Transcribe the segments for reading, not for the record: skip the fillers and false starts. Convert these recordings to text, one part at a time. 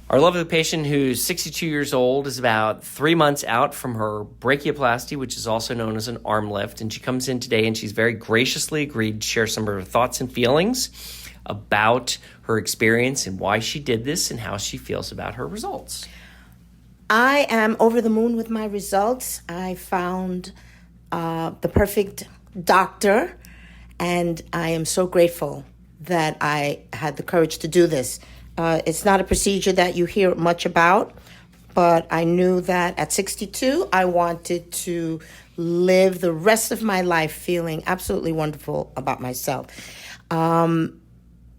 Our lovely patient, who's 62 years old, is about 3 months out from her brachioplasty, which is also known as an arm lift. And she comes in today and she's very graciously agreed to share some of her thoughts and feelings about her experience and why she did this and how she feels about her results. I am over the moon with my results. I found the perfect doctor, and I am so grateful that I had the courage to do this. It's not a procedure that you hear much about, but I knew that at 62, I wanted to live the rest of my life feeling absolutely wonderful about myself.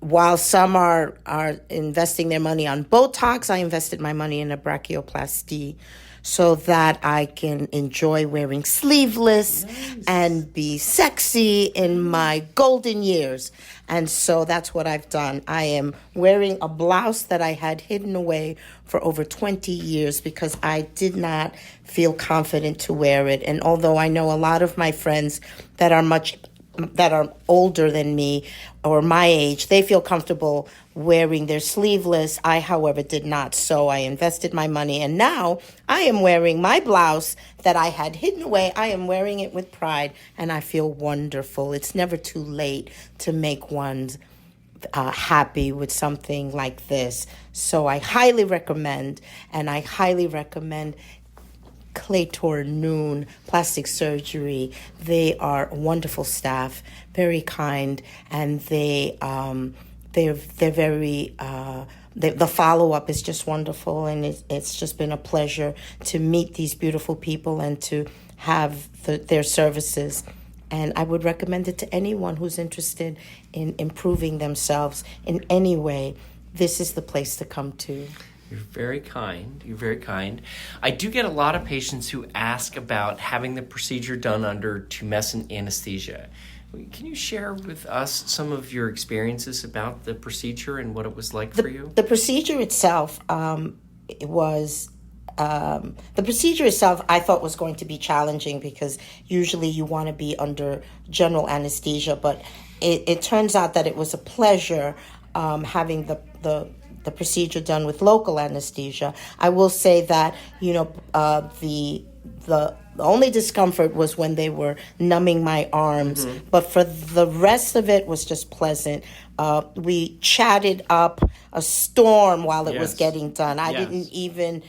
While some are investing their money on Botox, I invested my money in a brachioplasty so that I can enjoy wearing sleeveless and be sexy in my golden years. And so that's what I've done. I am wearing a blouse that I had hidden away for over 20 years because I did not feel confident to wear it. And although I know a lot of my friends that are older than me or my age, they feel comfortable wearing their sleeveless. I, however, did not. So I invested my money, and now I am wearing my blouse that I had hidden away. I am wearing it with pride, and I feel wonderful. It's never too late to make one's happy with something like this. So I highly recommend, Claytor Noon Plastic Surgery. They are wonderful staff, very kind, and they're very. The follow-up is just wonderful, and it's just been a pleasure to meet these beautiful people and to have their services. And I would recommend it to anyone who's interested in improving themselves in any way. This is the place to come to. You're very kind. You're very kind. I do get a lot of patients who ask about having the procedure done under tumescent anesthesia. Can you share with us some of your experiences about the procedure and what it was like for you? The procedure itself, I thought was going to be challenging because usually you want to be under general anesthesia, but it turns out that it was a pleasure having the procedure done with local anesthesia. I will say that, the only discomfort was when they were numbing my arms, but for the rest of it was just pleasant. We chatted up a storm while it was getting done. I didn't even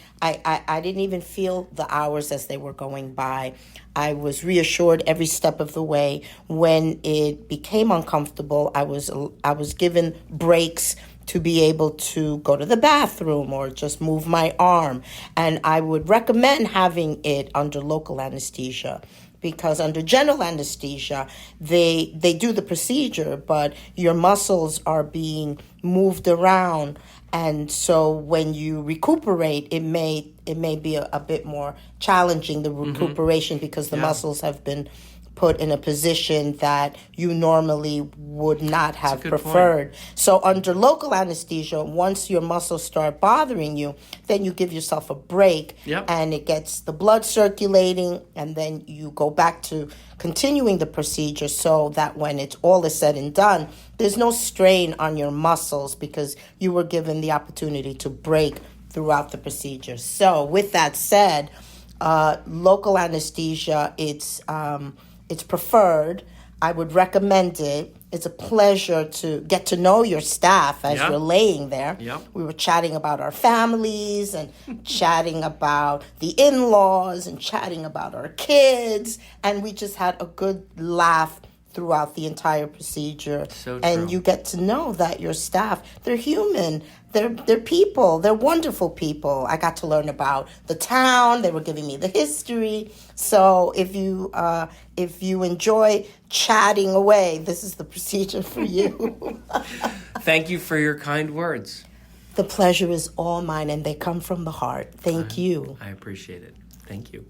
feel the hours as they were going by. I was reassured every step of the way. When it became uncomfortable, I was given breaks to be able to go to the bathroom or just move my arm. And I would recommend having it under local anesthesia, because under general anesthesia, they do the procedure, but your muscles are being moved around. And so when you recuperate, it may be a bit more challenging, the recuperation, because the muscles have been put in a position that you normally would not have preferred. So under local anesthesia, once your muscles start bothering you, then you give yourself a break, and it gets the blood circulating, and then you go back to continuing the procedure so that when it's all is said and done, there's no strain on your muscles because you were given the opportunity to break throughout the procedure. So with that said, local anesthesia, it's preferred. I would recommend it. It's a pleasure to get to know your staff as you're laying there. We were chatting about our families and chatting about the in-laws and chatting about our kids. And we just had a good laugh throughout the entire procedure. So true. And you get to know that your staff, they're human. They're people. They're wonderful people. I got to learn about the town. They were giving me the history. So if you enjoy chatting away, this is the procedure for you. Thank you for your kind words. The pleasure is all mine, and they come from the heart. Thank you. I appreciate it. Thank you.